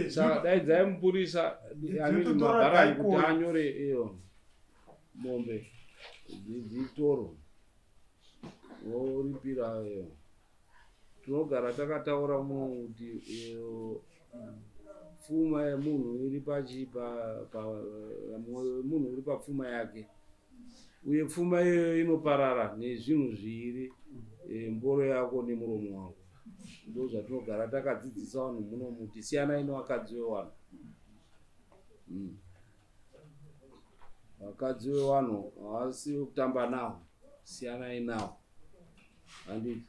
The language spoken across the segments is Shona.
Saka daidzai mupurisa amini mabharani kuti anyore iyo mombe dzitorwa voripira iyo. Tinogara takataura munhu kuti pfuma yemunhu iri munhu uri papfuma yake, uye pfuma iyoyo inoparara nezvinhu zviviri, mboro yako nemuromo wako. Ndo zvatinogara takadzidzisa vanhu muno kuti siyanai nevakadzi vevanhu. Vakadzi vevanhu havasi kutamba navo, siyanai navo. Handiti?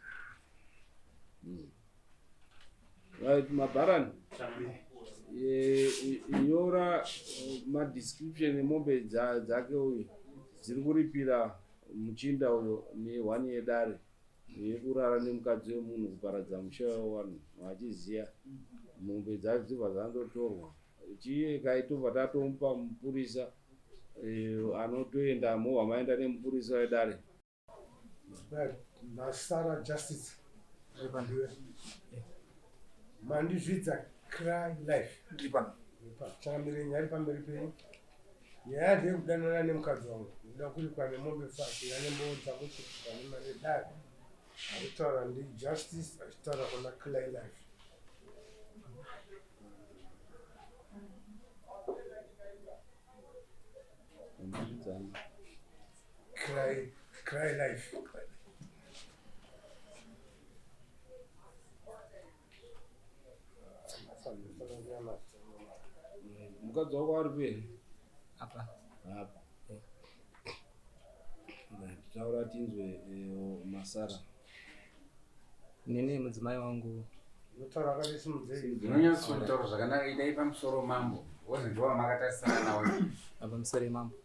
Right, mabharani nyora madescription emombe dzake uyu dziri kuripira muchinda uyo ne1 yedare yekurara nemukadzi wemunhu kuparadza musha wevanhu vachiziya mombe dzacho dzibva dzandotorwa chiye kaitobva tatomupa mupurisa anotoenda movha maenda nemupurisa wedare. Masara Justice Mandizvidza Cry Life ndipana chamire nyari pamberi penyu nyaya ndeyekudanana nemukadzi wangu ndoda kuripwa nemombe fasi yanemboudza kuti pane mari dare achitaura ndiJustice achitaura kuna Cry Life. Cry Life. Mukadzi wako ari peri? Apa. Taura tinzwe Masara. Nini mudzimai wangu. Unotaura akadisi mudzei. Unonyatsa kutaura zvakanaka idai pamusoro mambo. Wozi ndiwo makatarisana nawo. Pamusoro mambo.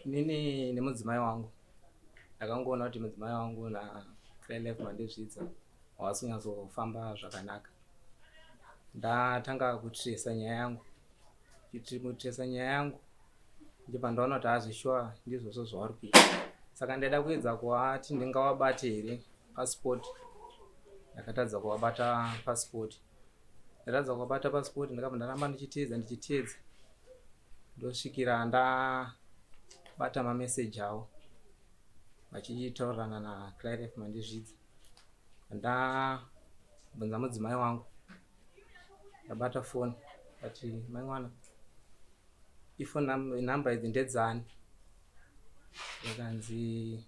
Nini nemudzimai wangu. Ndakangoona kuti mudzimai wangu na Cry Life Mandizvidza havasi kunyatsofamba zvakanaka. Ndatanga kutresa nyaya yangu. Kutresa nyaya yangu ndibva ndaona kuti hazvishuwa ndizvozvo zvavari kuita. Saka ndaida kuedza kuvati ndingavabate here passport. Ndakatadza kuvabata passport. Ndatadza kuvabata passport ndakabva ndaramba ndichiteedza ndosvikira ndabata mameseji avo vachitaurirana na Cry Life Mandizvidza. Ndabvunza mudzimai wangu, ndabata foni ati mai mwana ifoni namba idzi ndedzani? Ndakanzi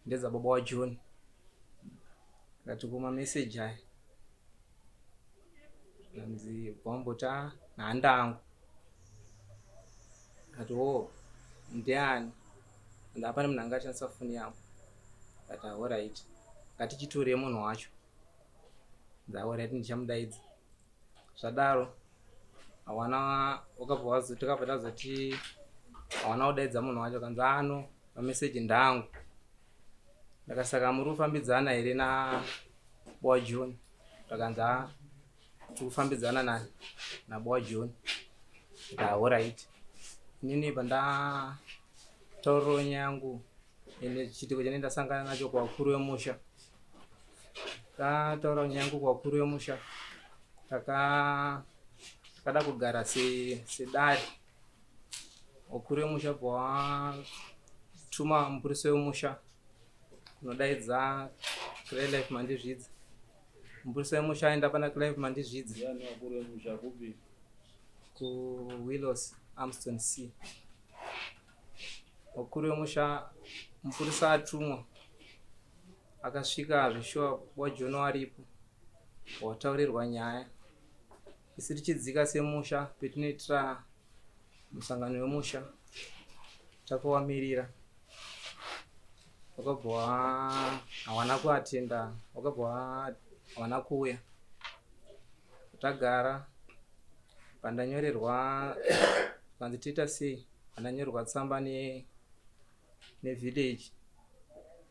ndedzababa waJohn. Ndakati kuma meseji aya ndanzi bwambota nhanda angu. Ndakati ndiani? Ndapane munhu anga ashandisa foni yangu. Ndakati alright, ngatichitorei munhu wacho. Alright, ndichamudaidza. Zvadaro hawana takabva tazoti hawana kudaidza munhu wacho kanzi ano mameseji ndaangu. Ndakasaka muri kufambidzana here naBoa John? Ndakanzi tiri kufambidzana naBoa John. Alright, inini pandataurirawo nyaya yangu ine chiitiko chanenge ndasangana nacho kuvakuru vemusha. Ndataurawo nyaya yangu kuvakuru vemusha. Takada kugara sedare. Vakuru vemusha pawatuma mupurisa wemusha kunodaidza Cry Life Mandizvidza. Mupurisa wemusha aenda pana Cry Life Mandizvidza. Ndiani vakuru vemusha kupi? Willows Armstrong C. Vakuru vemusha mupurisa atumwa akasvika zvishuwa waJohn waripo wataurirwa nyaya. Isi tichidzika semusha petinoitira musangano wemusha takawamirira. Wakabva hawana kuatenda, wakabva hawana kuuya. Tagara pandanyorerwa kanzi tiita sei, pandanyorerwa tsamba nevillage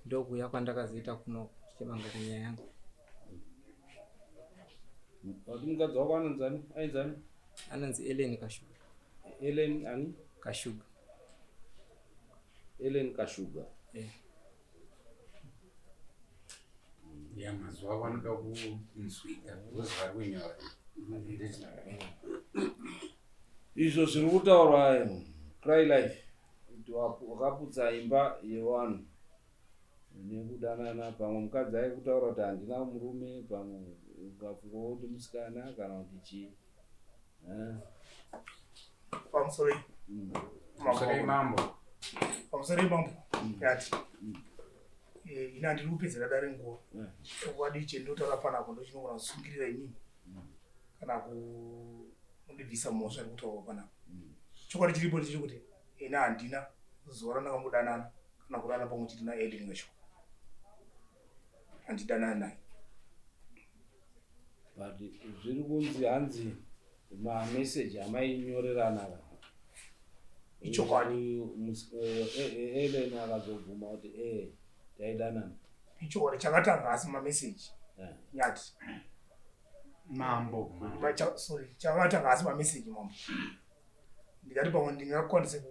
ndokuya kwandakazoita kuno tichimanga kunyaya yangu. Wati mukadzi wako anonzani? Ainzani? Anonzi Ellen Kashuga. Ellen ani? Kashuga. Ellen Kashuga. Ya mazuva vanoda kunzwika vozi vari kunyora. izvo zviri kutaurwa Cry Life kuti wakaputsa imba yevanhu nekudanana. Pamwe mukadzi ari kutaura kuti handina murume, pamwe ukafungawo kuti musikana kana kuti chii. Pamusoro mambo yati ina ndiri kupedzera dare nguva chokwadi chendinotaura panako ndochinogona kusungirira inini kana kundibvisa mhosva ari kutaurwa panako. Chokwadi chiripo ndichiri kuti ina handina zuva randakambodanana kana kurara pamwe chete naEden ngacho, handidanana naye. But zviri kunzi hanzi mameseji amainyorerana ichokwadi Ellen akazobvuma kuti taidanana. ichokwadi chakatanga asi mameseji nyati mambo chakatanga asi mameseji mambo. Ndikati pamwe ndingakwanise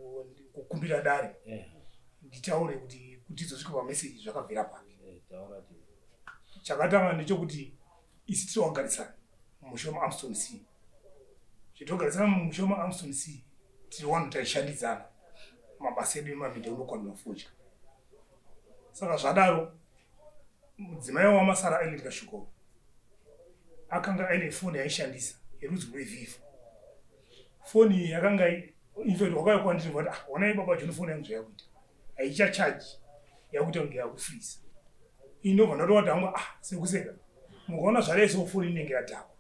kukumbira dare nditaure kuti izosvika pameseji zvakabvira pake. Chakatanga ndechekuti isi tiri wagarisana mumusha wemuAmston C. Chitogarisana mumusha wemuAmston C tiri wanhu taishandidzana mabasa edu emamidha unokwanira fodya. Saka zvadaro mudzimai waMasara Ellen Kashukova akanga aine foni yaishandisa yerudzi rweVivo. Foni yakanga inferi wakauya kwandiri kuti onai baba John foni yangu zvayakuita haichachaji yakuita kunge yakufrisa. Inobva ndatoti hangu sekuseka mukaona zvaraiswa foni inenge yadhakwa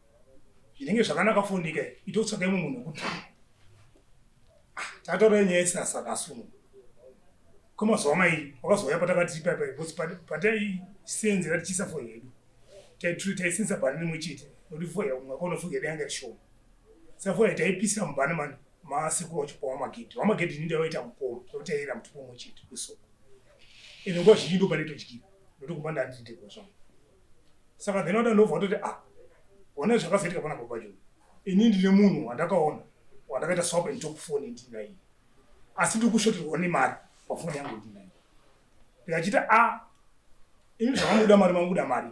zvinenge zvakanaka foni ika itotsvakai munhu wekuti tataura nyaya yesasa kasungu kwemazuva mairi wakazouya patakati pataisenzera tichiisa foni yedu taisenzesa bhani rimwe chete nokuti foni mwakaona foni yedu yanga ishoma. Saka foni taipisira mubhani masekuru wachipa wamagedhi ninde waita mukoma nokuti yaira mutupo umwe chete wesoko. Ine nguva zhinji ndopane todyira nokuti kumba ndanditeko zvangu. Saka then wada ndobva watoti ona zvakazoitika pana baba John. Ini ndine munhu wandakaona wandakaita swap and talk foni ndinaye. Asi ndiri kushoterwa nemari pafoni yangu ndinaye. Ndikachita ini zvakamuda mari mamuda mari.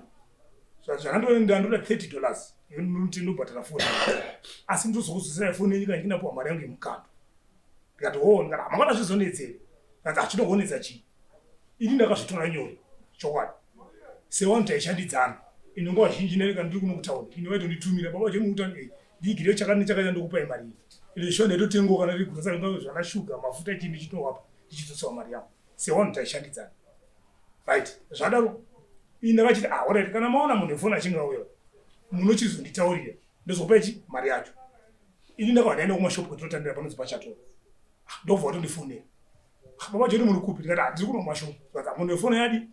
Zvakandoenda ndoda $30 yekuti ndobhatara foni. Asi ndozokuzosera foni yenyika ndinapuwa mari yangu yemukando. Ndikati ndikati hamangada zvizonetsere. Ndikati achinoonetsa chii. Ini ndakazvitora nyore chokwadi. Sewanhu taishandidzana ine nguva zhinji nereka ndiri kuno kutaura ine waitonditumira baba John mutani ndigire chakani chakaita ndokupai mari iyi ile shona itotengoka kana rikuza saka zvana shuga mafuta chini chitowapa tichitotsawa mari yangu sewanhu taishandidzana right. Zvadaro ine ndakachiti alright kana maona munhu efoni achingauya munochizonditaurira ndozopa ichi mari yacho. Ini ndakava ndaenda kumashopu kutotandira panonzi pachatora ndobva watondifonera baba John muri kupi ndikati handiri kuno kumashopu saka munhu efoni yadi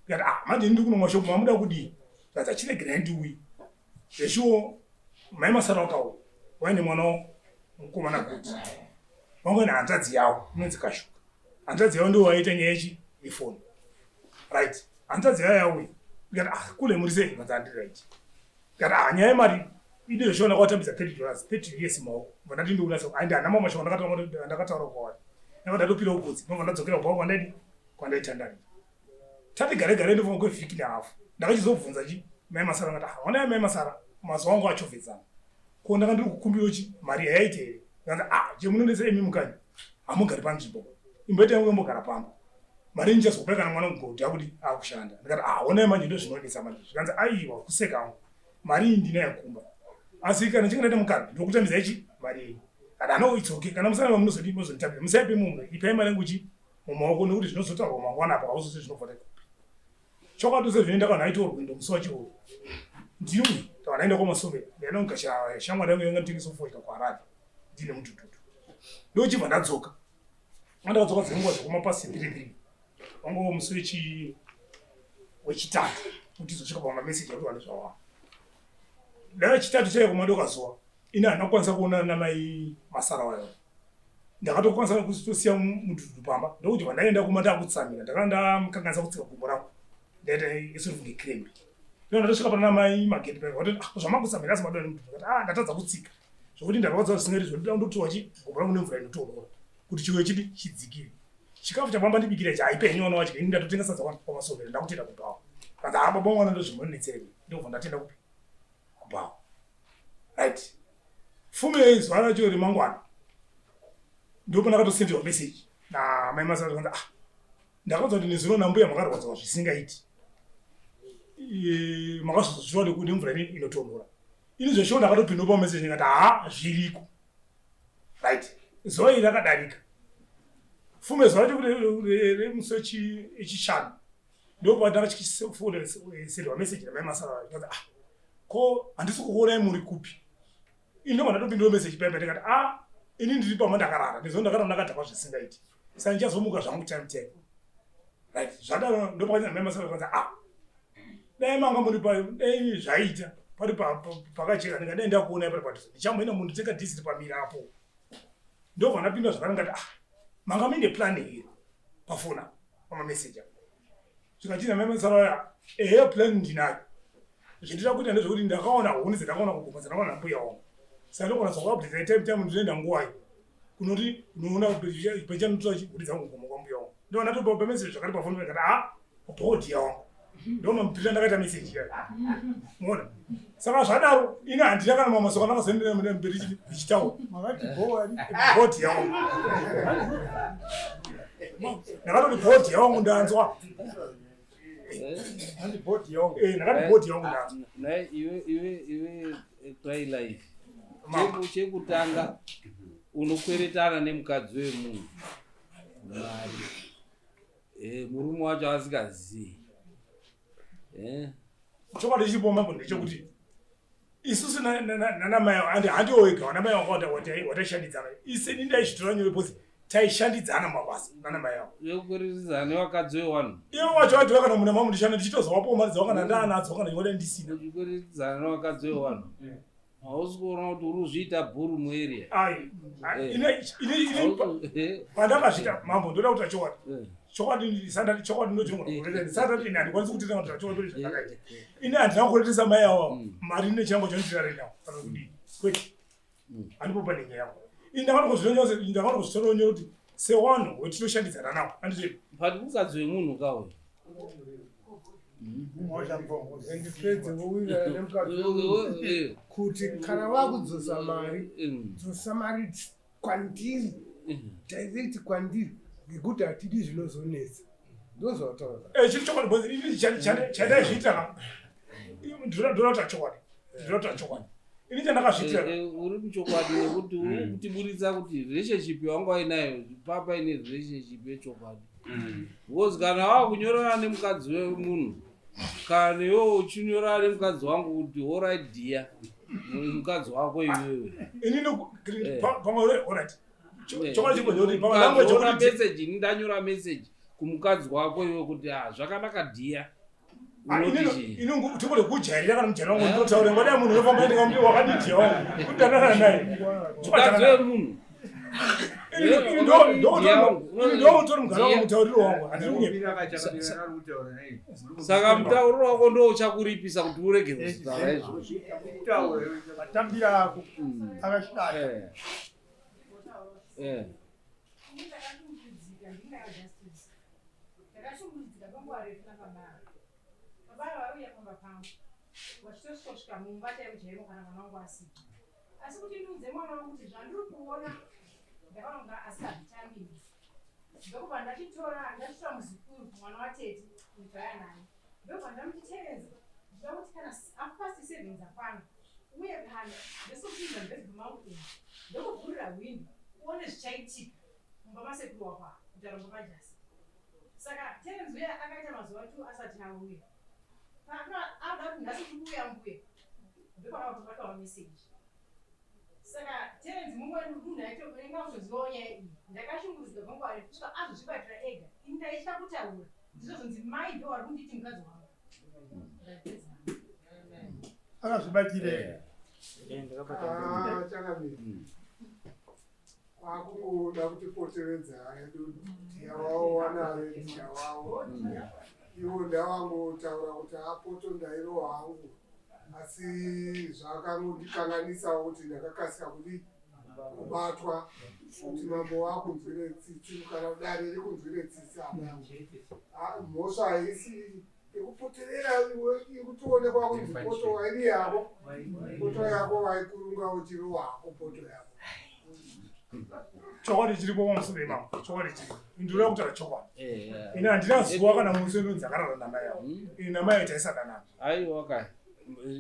ndikati manje ndiri kuno kumashopu mamuda kudii saka chiregerai ndiuyi zveshuwo mai Masara wakauya waine mwana mukomana kuti wanga nehanzvadzi yawo inonzi Kashuka. Hanzvadzi yawo ndiwo waiita nyaya yefoni right. Hanzvadzi yawo yauya ndikati kule muri sei ndikati handiri right. Ndikati nyaya yemari ine zveshuwo ndakawatambidza $30 yes maoko bva ndati ndikunasa andi hana mamashoko ndakataura kwavari ndava ndatopira ugotsi ndobva ndadzokera kubva kwandaidi kwandaitandarira. Tati gare ndobva kwevhiki nehafu ndakachizobvunza mai Masara ngati ona mai Masara mazuva angu achovhedzana ko ndanga ndiri kukumbira chi mari yaite here ngati chemunondesa imi mukanyi hamugari panzvimbo imboita yangu yambogara pamba mari ndichazokupai kana mwana mugoti akuti akushanda. Ndikati onai manje ndo zvinonesa manje zvikanzi aiwa kuseka hangu mari iyi ndina yakumba asi kana chingandaita mukana ndokutambidza ichi mari iyi kana anoitsoke kana musana vamunozodi mozonditambidza musaipe munhu ipai mari yangu chi mumaoko nokuti zvinozotaurwa mangwana apa hauzose zvinovhota chokwadi sezvinoenda kana aitorwa ndo musi wachioro ndiri kana naenda kwamasomera ndaenda kugashira shamwari yangu yanga nditengesa foika kwaRavi ndine mutututu ndochibva ndadzoka andakadzoka dzenguva dzekumapasi 3 wangu musi wechitatu kuti izosvika pamameseji akuti vanezvawa ndachitatu chaiye kumadoka zuva ine handakwanisa kuonana namai Masara wayo ndakatokwanisa kutosiya mutututu pamba ndokuti vandaenda kuma ndakutsamira ndakanga ndamukanganisa kutsika gumbo rangu ndaita isofunge krembi ndosvika pana mai mageti kuti zvamakutsamira asi madoni mutututu kati ndatadza kutsika zvokuti ndarwadza zvisingari zvoda ndotiwa gumbo rangu nemvura inotonora kuti chiwe chiti chidzikire chikafu chapamba ndibikira chaipenyi wana wacho ini ndatotengesa dzakwana kwamasomero ndakutenda kupawa kanza baba mwana ndozvimonetserei ndobva ndatenda kupi kupawa fume zuva racho remangwana ndipo ndakatosenderwa meseji namai Masara kanzi ndakaudzwa kuti nezuro nambuya makarwadzwa zvisingaiti makazozviwa nemvura inotonhora ini zvesho ndakatopinda pameseji ndikati zviriko right zuva iri rakadarika fume zuva racho remusi wechishanu ndopa ndakachisenderwa meseji namai Masara kanzi ko handisi kuonai muri kupi ini ndobva ndatopindawo meseji paipa ndikati ini ndiri pama ndakarara ndizvo ndakarara ndakadhakwa zvisingaiti saka ndichazomuka zvangu time right zvadaro ndopakati namai Masara kanzi dai manga muri dai zvaita pari pakacheka ndikadai ndakuonai pari padhuze ndichamboenda munditenga dhisiti pamira apo ndobva ndapinda zvakare ndikati manga muine plan here pafona pamameseji apo zvikachiti namai Masara ehe plan ndinayo zvindira kuita ndezvekuti ndakaona huni dzandakaona kuguma dzandakaona mbuya wangu saka ndokona sokuupdate time ndinoenda nguwai kunoti unoona pechanotora huni dzangu kuguma kwambuya wangu ndo ndatopa pameseji zvakare pafoni ndikati bhodhi yawangu ndomamupirira ndakaita meseji yayo mona saka zvadaro ini handina kana mamasoka ndakazoendera mberi ichitaura makati bhodhi yawangu ndakatoti bhodhi yawangu ndanzwa handi bhodhi yawangu ndakati bhodhi yawangu ndanzwa naye iwe Crylife chekutanga unokweretana nemukadzi wemunhu mari murume wacho asingazivi chokwadi chiripo mambo ndechekuti isusu nanamai handiwo wega vanamai vanga wataishandidzana iseni ndaichitora nyore posi taishandidzana mabasa nanamai avo yekukweretidzana nevakadzi wewanhu ivo wacho vati kana muna mamu ndishanda ndichitozovapo mari dzavo kana ndaanadzo kana nyore ndisina kukweretidzana nevakadzi wewanhu hausi kuona kuti uri kuzviita bhuru muarea pandakazvita mambo ndoda kuti achokwadi chokwadi ndinochongorendisati handikwanisi kutenda kuti achokwadi zvakakaita ini handina kuretesa mai avo mari nechango chanotirarinawo kana kudii kwete handipopa nenyaya yangu ini ndakatokuzvitora nyore kuti sewanhu wetinoshandidzana nawo handizvi pati mukadzi wemunhu kauyo ndipedze kuwirana nemukadzi kuti kana vakudzosa mari dzosa mari kwandiri direct kwandiri ngekuti hatidi zvinozonetsa ndozvataura chiri chokwadi chandaizviita ndinoda kuti achokwadi ini chandakazviitira uri muchokwadi nekuti uri kutiburitsa kuti relationship yawangu wainayo papa ine relationship yechokwadi because kana wakunyorana nemukadzi wemunhu kana newewo uchinyorana nemukadzi wangu kuti alright dear mukadzi wako iwewe inini meseji ini ndanyora meseji kumukadzi wako iwe kuti zvakanaka dear tibode kujairira kana mujana wangu ndotaure ngodai munhu unofamba ndingambi wakaditi wangu kudanana naye mukadzi wemunhu ndotori mugara wangu mutauriro wangu saka mutauriro wako ndo uchakuripisa kuti urege kuzitaura izvo vatambira ako akashata wachitosvika mumba chaimo kana mwana wangu asika asi kuti ndiudze mwana wangu kuti zvandiri kuona ndakaonga asingazvitambiri ndokubva ndachitora muzikuru mwana watete kutaya naye ndobva ndamuchitevedza ndida kuti kana afast 7 dzakwana uye kana ndesopinda mbedhumu mangu ino ndokuvhurira hwindi uone zvichaitika mumba masekuru wakwa kutaura mumba majasi saka terenzi uye akaita mazuva 2 asati auya ada kuti nhasi kuuya mbuya ndokwana kutobatawa meseji saka terenzi mumwe munhu aitoenga kuzozivawo nyaya iyi ndakashungurudzika kwangwari kusvika azozvibatira ega ini ndaitya kutaura ndizvozonzi mai ndo wari kunditi mukadzi wangu akazvibatire chakamiri kwakungoda kuti poteredza edu yavawo wanayo yavawo ivo ndavangotaura kuti apoto ndairowa hangu asi zvakangondikanganisawo kuti ndakakasika kubatwa kuti mambo wakunzwire tsitsi kana dare rikunzwire tsitsi mhosva haisi ikupoterera ikutoonekwa kuti poto wairi yako poto yako vaikurunga uchiri wako poto yako chokwadi chiripo pamusoro imangu chokwadi chiripo ndinoda kutaura chokwadi ine handina zuva kana musoro dzakarara namai yavo ine namai taisadanana aiwa ka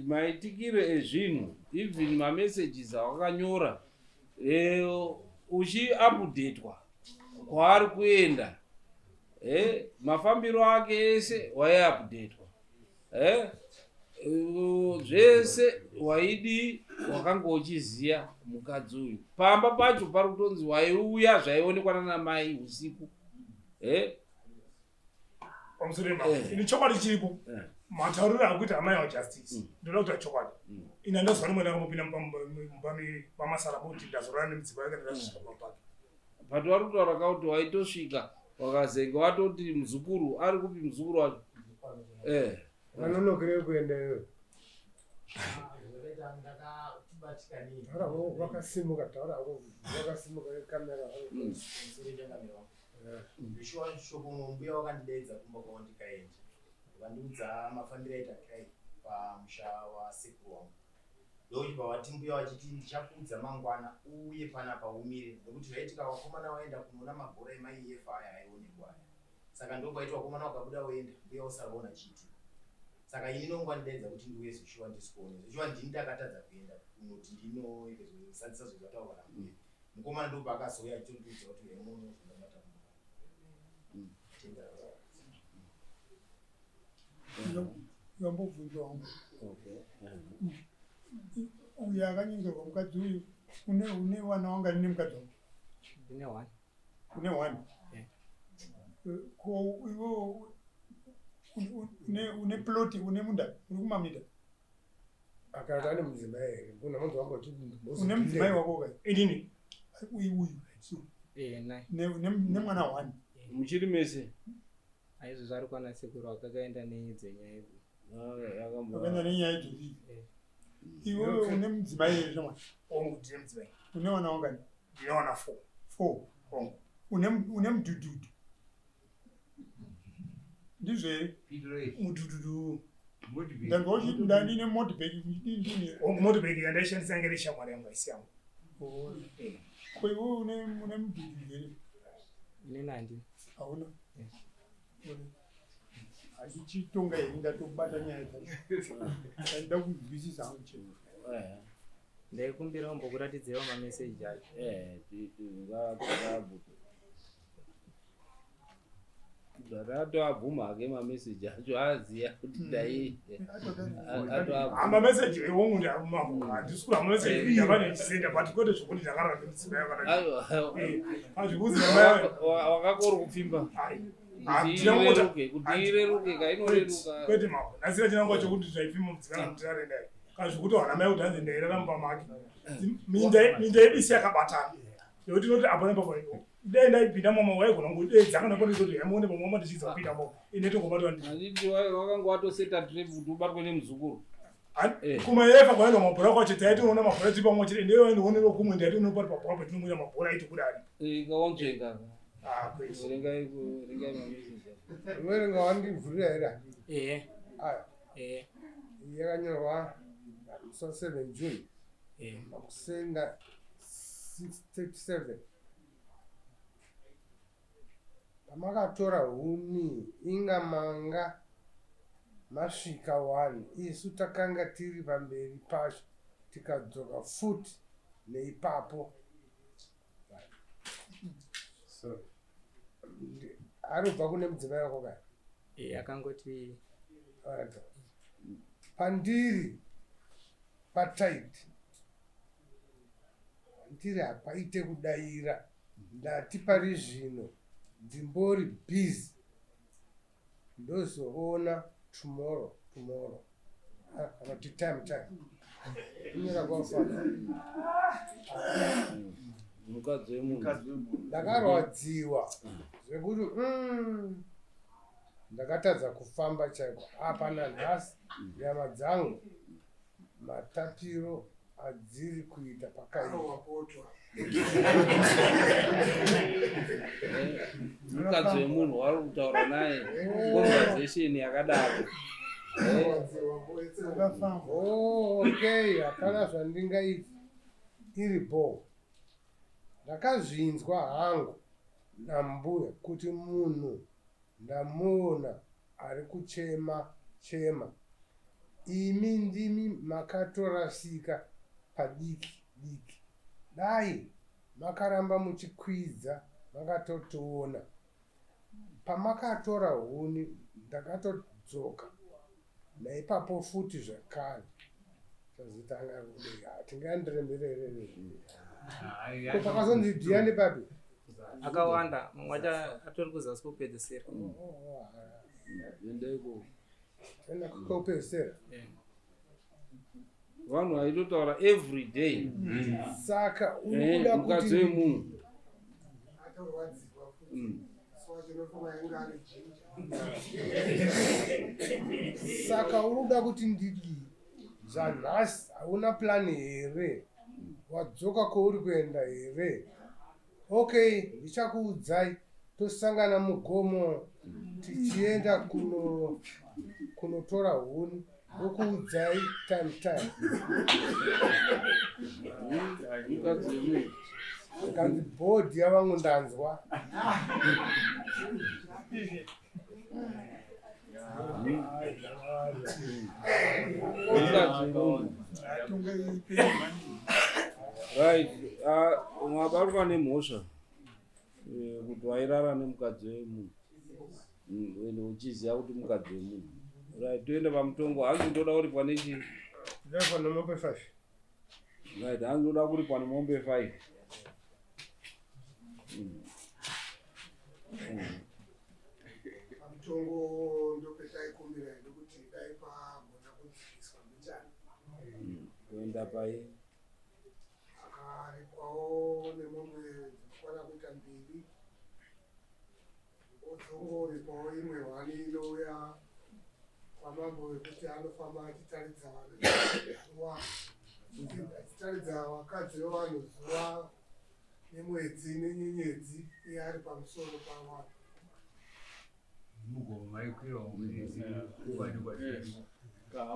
maitikiro ezvinhu even mamessages awakanyora uchiupdatwa kwaari kuenda mafambiro ake ese waiupdatwa zvese waidi wakanga uchiziya mukadzi uyu pamba pacho pari kutonzi waiuya zvaionekwa nana mai usiku pamusoro imangu ine chokwadi chiripo matauriro akuita amai wajustice ndoda kuta chokwadi ine ndazova nemwe ndakamupinda pamasaraboti ndazorana nemudzimai wake ndasvika pambake but vari kutaura kauti waitosvika wakazenga watoti muzukuru ari kupi muzukuru wacho vanonokere kuendayo vakasimuka taura vakasimuka kamera ndishuwa shoko mumbuya wakandidaidza kumba kwandikaenda vandiudza mafambiro aita kai pamusha wasekuru wangu ndochibva vati mbuya vachiti ndichakudza mangwana uye panapa umire nekuti zvaitika vakomana waenda kunoona mabhora emaiyefa aya aionekwa aya saka ndokwaiti vakomana vakabuda woenda mbuya usaraona chiti saka ini nongwandidaidza kuti ndiuye zvishuwa ndisikuone zvishuwa ndini ndakatadza kuenda kunoti ndinosadisa zvizvataurwa nambuya mukomana ndobva akazouya achitondudza kuti emuno zvindabata yambobvunzwa wangu uyu akanyengerwa mukadzi uyu une wana wanga nine mukadzi wangu une one ko iwo une ploti une munda uri kumamida akati ane mudzimai here kuna munhu wangu une mudzimai wako kai edini uyu nemwana one muchiri mese aizvo zvari kwana sekuru akakaenda nenyaya idzi akaenda nenyaya idzozi iwewe une mudzimai here shamwani ongu ndine mudzimai une wana wangani ndine wana 4 ongu une mudhudhudhu ndizve mudhudhudhu ndangauchidandine motibheki motibheki yandaishandisa ngere shamwari yangu aisi yangu ko iwewe une mudhudhudhu here ine nandi hauna achichitonga here ndatobata nyaya dzacho ndaida kunzwisisa hangu cheno ndaikumbira umbokuratidzeiwo mameseji acho atoabvuma ake mameseji acho aziya kuti dai mameseji iwongu handisi kuti mameseji ndavane ndisenda but kwete zvokuti ndakarara nemudzimai yakazvikudzimai wakakori kupfimba kuti ireruke kainoreruka kwete mako nasira chinangwa chokuti zvaipfima mudzimai amutirarendai kana zvokuti wana mai kuti hanzi ndairarama pamake minda yedu isi yakabatana yekuti inoti apo nepapo dai ndaipinda mama waigona dzakana kuti yamuone pamwe mama ndichidza kupinda mo ine tongobatwa handiti wakanga watoseta trap kuti ubatwe nemuzukuru kumaefa kwaenda mabhora kwacho taiti unoona mabhora ti pamwe chete ndiyo waindiwonera kumwe ndaiti unopati pabhora patinomwira mabhora aiti kudari ikawanzvenga verengai unoerenga wandivhurira here yakanyorwa so 7 June makusenda 637 pamakatora huni inga manga masvika 1 isu takanga tiri pamberi pasho tikadzoka futi neipapo so aribva kune mudzimai wako kai akangoti pandiri pataiti ndiri hapaite kudayira ndati pari zvino ndimbori busy ndozoona tomorrow kuti time inyora kwafana mukadzi wemunhu ndakarwadziwa zvekuti ndakatadza kufamba chaiko apana nhasi nyama dzangu matapiro hadziri kuita pakaipa. Mukadzi wemunhu wari kutaura naye conversation yakadaro. Okay, hapana zvandingaiti iri bo. Ndakazvinzwa hangu nambuya kuti munhu ndamuona ari kuchema chema. Imi ndimi makatorasika padiki diki. Dai makaramba muchikwidza makatotoona. Pamakatora huni ndakatodzoka. Naipapo futi zvakare. Zvazitanga kudai hatingandiremberere. Kupakazonzi Diane papi. Akawanda mumwe atori kuzasi kupedzisira. Endeko. Tena kupedzisira. Vanhu vaitotaura every day. Saka unoda mukadzi wemunhu. Saka unoda kuti ndidi zvanhasi hauna plani here? Wadzoka kwauri kuenda here? Okay, ndichakuudzai tosangana mugomo tichienda kunotora huni ndokuudzai time. Mukadzi wemunhu. Kanzi bhodhi yavangu ndanzwa. Right, mwabatwa nemhosva kuti wairara nemukadzi wemunhu. Uchiziva kuti mukadzi wemunhu. Right, toenda pamutongo. Hanzi ndoda kuripwa nechii? Ndapa nemombe 5. Right, hanzi ndoda kuripwa nemombe 5. Pamutongo ndopetaikumbira ndokuti dai pagona kudzidziswa mbichana. Kuenda pai. Akaripwawo nemombe dzinokwana kuita 2. Odzongoripwawo imwe 1 inouya kwamambo wekuti anofamba achitaridza vanhu zuva. Achitaridza vakadzi vevanhu zuva nemwedzi nenyenyedzi iye ari pamusoro pavanhu.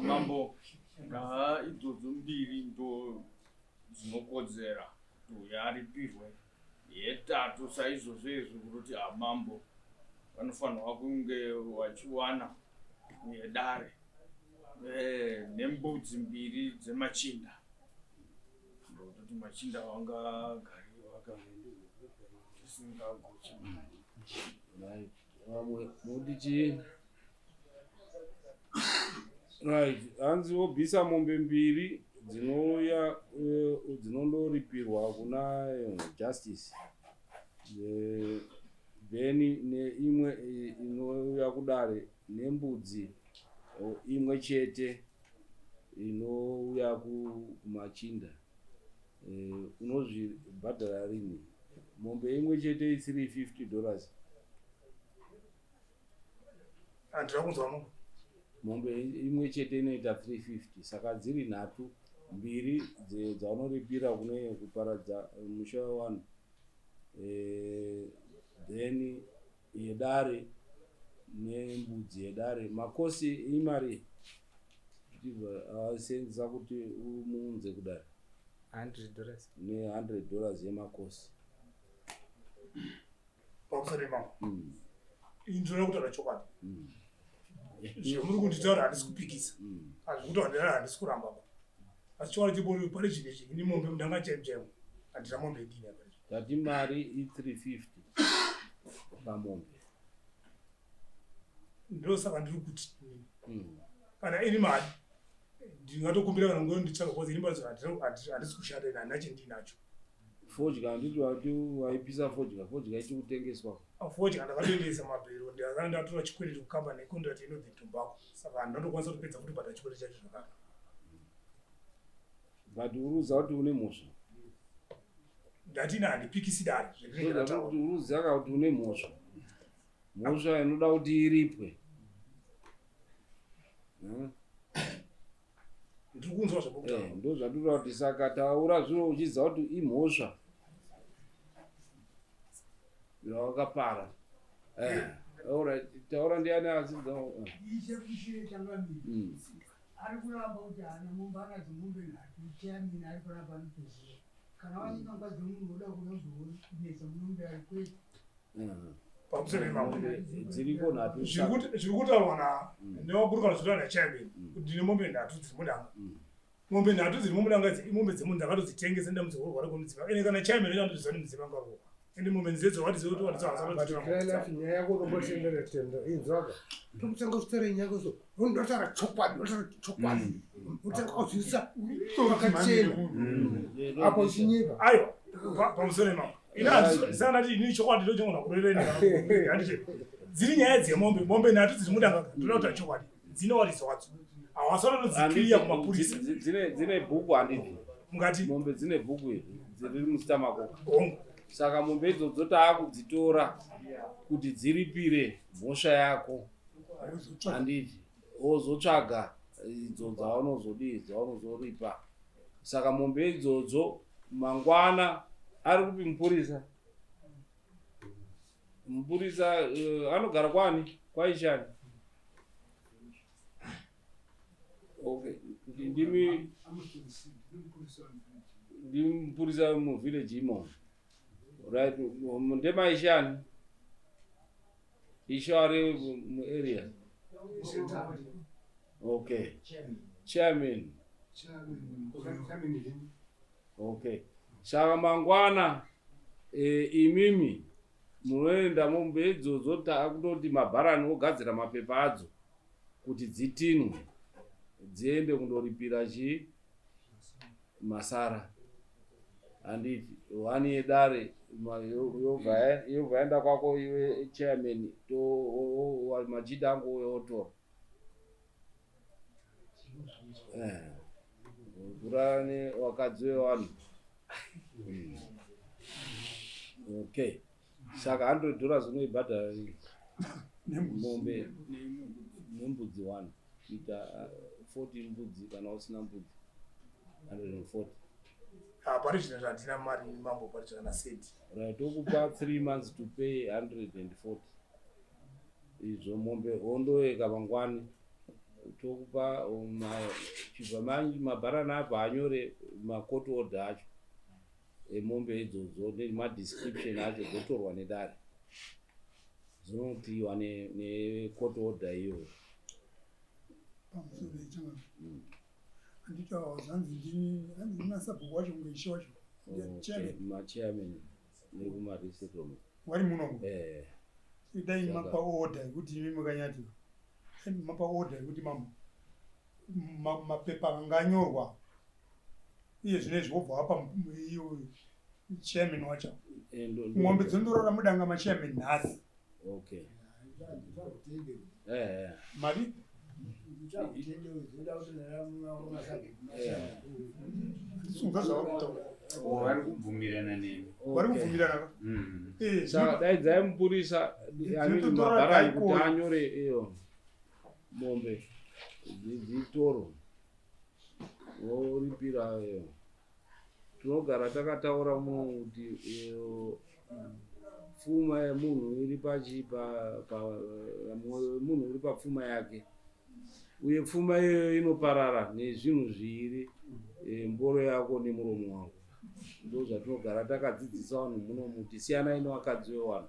Mambo idzodzo 2 ndo dzinokodzera kuti yaripirwe. Ye3 saizvozvo izvo kuti mambo vanofanirwa kunge vachiwana yedare nembudzi 2 dzemachinda. Ndokuti machinda vangagari vasingagochi. Right, hanzi wobvisa mombe 2 dzinouya dzinondoripirwa kuna justice. Then neimwe inouya kudare nembudzi imwe chete inouya kumachinda. Unozvibhadhara rini? Mombe imwe chete $350. Andira kunzwa munhu. Mombe imwe chete inoita 350. Saka dziri 3, 2 dzaunoripira kune kuparadza musha wa1. Then yedare nembudzi yedare. Makosi imari asenza kuti umuunze kudare. $100. Ne $100 yemakosi. Pamusoro mambo. Indira kutaura chokwadi. Zvamuri kunditaura handisi kupikisa. Hazvi kuti handisi kuramba. Asi chokwadi chibori pane zvinezvi ini mombe ndanga chaimo. Handina mombe idini apa. Tati mari i350 pamombe. Ndosaka ndiri kuti kana ini mari ndingatokumbira kana ngoyo nditsvaka kozi ini mari handisi kushanda ina handina chendinacho. Fodya nditi waipisa fodya ichikutengeswa. Fodya ndakatengesa mabhero ndakanga ndatora chikweleti kukambani nekondirati inobve tumbako. Saka ndinotokwanisa kutopedza kutibhadhara chikweleti chacho zvakare. But uruza kuti une mhosva. Ndatina handipikisi dare. Uruziva kuti une mhosva. Mhosva inoda kuti iripwe. ndiri kunzwa zvabokutaura. ndo zvatoda kuti saka taura zviro uchiziva kuti imhosva zvawakapara. Taura ndiani azidzao ichekushire changamiri ari kuramba kuti ana mombe anadzo mombe nhatu chairman ari kuramba anotoziva kana wanyika mukadzi womunhu woda kunozonetsa munombe ari kwete pamusoro pemambo dziripo nhatu zviri kutaurwa newakurukana zvotaura nachairman kuti ndine mombe nhatu dziri mudanga. Mombe nhatu dziri mudanga idzi imombe dzemunhu dzakatodzitengesa ndamudzi worwara kwemudziva ene kana chairman echandozviziva nemudziva ngarohwa ende mombe nzedzo watiziva kuti But nyaya yako unombotendera tenda inzwaka tokutanga kutaura nyaya yako so undotaura chokwadi utanga kuzivisa pakachena apo chinyika aiwa pamusoro pemambo inazanati inini chokwadi ndochongona kurereni dziri nyaya dzemombe nhatu dziri mudanga ndoda kutaura chokwadi dzine watizi wadzo hawasananodzikiriya kumapurisa dzine bhuku handiti mungati mombe dzine bhuku iri dziri musitamakoka hongu saka mombe idzodzo taakudzitora kuti dziripire mhosva yako handiti ozotsvaga idzo dzaunozoripa. Saka mombe idzodzo mangwana ari kupi mupurisa anogara kwani kwaishani. Okay, ndimi mupurisa muvillage imo. Right, ndemaishani ishari area. Okay, chairman. Okay, saka mangwana imimi munoenda mombe idzodzo takutoti mabharani ogadzira mapepa adzo kuti dzitinwe dziende kundoripira masara handiti wani yedare yobva yaenda kwako iwe chairman machida angu otora kurane wakadzi wevanhu. Okay, saka $100 unoibhadhara mombe nembudzi 1 kuita 40 mbudzi kana usina mbudzi 140. pari zvino zvatina mari mambo pari zvana seti right tokupa 3 months to pay 140 izvo mombe hondoeka mangwani tokupa chibva mabharana apa anyore makoti order acho emombe idzodzo nemadescription acho dzotorwa nedare dzinotiwa nekoti order iyoyo. andita zvanzi ndimasabhuku wacho kungeishe wacho machairman nekumaresettlement wari munomu dai mapa order yekuti imi mukanyatirwa mapa order yekuti mapepa anganyorwa iye zvinezvi wobva wapa iyo chairman wacho mwombe dzondorora mudanga machairman nhasi. Okay, mari vari kubvumirana nemi vari kubvumirana saka dai dzaimupurisa mabharani kuti anyore iyo mombe dzitoro voripira iyo. Tinogara takataura muno kuti pfuma yemunhu iri munhu uri papfuma yake uye pfuma iyoyo inoparara nezvinhu zviviri mboro yako nemuromo wako. Ndo zvatinogara takadzidzisa vanhu muno muti siyanai nevakadzi vevanhu.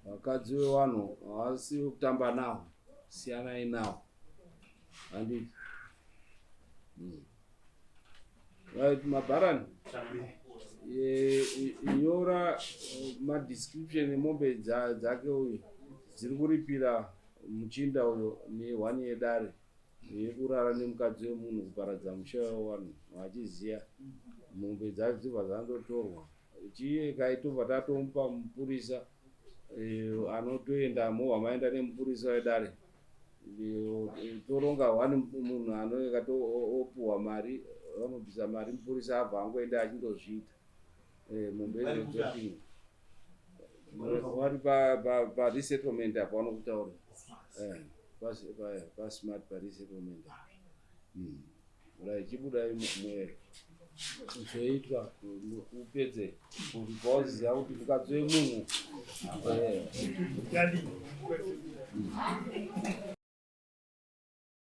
Vakadzi vevanhu havasi kutamba navo, siyanai navo handiti. Right, mabharani nyora madescription emombe dzake uyu dziri kuripira muchinda uyo ne1 yedare yekurara nemukadzi wemunhu kuparadza musha wevanhu vachiziya mombe dzacho dzibva dzandotorwa chiyeka itobva tatomupa mupurisa anotoenda movha maenda nemupurisa wedare toronga 1 munhu anoeka topuhwa mari vanobvisa mari mupurisa abva angoenda achindozviita mombe idzodzoti vari paresettlement apa vanokutaura pasmart paresettlement ichibuda mwe uzoitwa upedze ubvaziva kuti mukadzi wemunhu